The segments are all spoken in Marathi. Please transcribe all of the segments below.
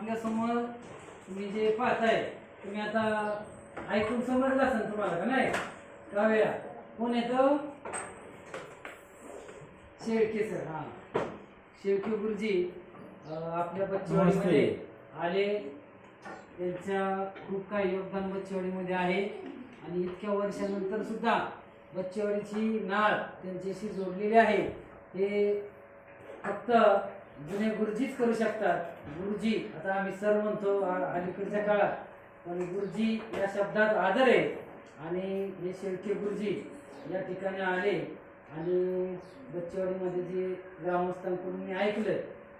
आपल्या समोर तुम्ही जे पाहताय तुम्ही आता ऐकून समजलं असेल तुम्हाला का नाही? काव्या कोण येतो? शेळके सर. हा, शेळके गुरुजी आपल्या बच्चेवाडीमध्ये आले. त्यांच्या खूप काही योगदान बच्चेवाडीमध्ये आहे आणि इतक्या वर्षानंतर सुद्धा बच्चेवाडीची नाळ त्यांच्याशी जोडलेली आहे. हे फक्त जुने गुरुजीच करू शकतात. गुरुजी आता आम्ही सर म्हणतो अलीकडच्या काळात, पण गुरुजी या शब्दात आदर आहे. आणि हे शेळके गुरुजी या ठिकाणी आले आणि बच्चेवाडीमध्ये जे ग्रामस्थांकडून मी ऐकलं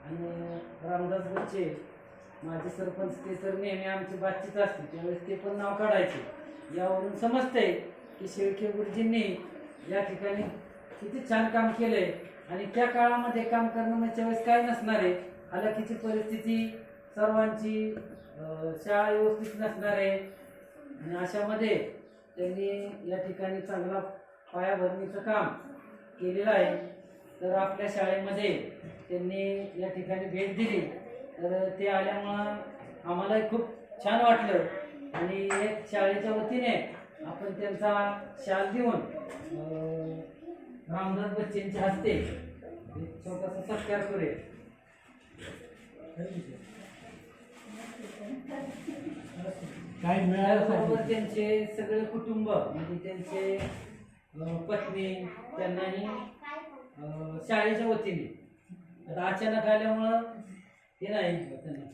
आणि रामदास बच्चे माझे सरपंच ते तर नेहमी आमची बातचीत असते त्यावेळेस ते पण नाव काढायचे. यावरून समजते की शेळके गुरुजींनी या ठिकाणी किती छान काम केलंय. आणि त्या काळामध्ये काम करणं म्हणजे वेळेस काय नसणार आहे, हालाकीची परिस्थिती सर्वांची, शाळा व्यवस्थित नसणार आहे आणि अशामध्ये त्यांनी या ठिकाणी चांगला पायाभरणीचं काम केलेलं आहे. तर आपल्या शाळेमध्ये त्यांनी या ठिकाणी भेट दिली तर ते आल्यामुळं आम्हालाही खूप छान वाटलं आणि एक शाळेच्या वतीने आपण त्यांचा शाल देऊन रामदास बच्चेंच्या हस्ते एक छोटासा सत्कार करूया. काय मिळालं? त्यांचे सगळे कुटुंब म्हणजे त्यांचे पत्नी त्यांनाही शाळेच्या वतीने आता अचानक आल्यामुळं हे नाही त्यांना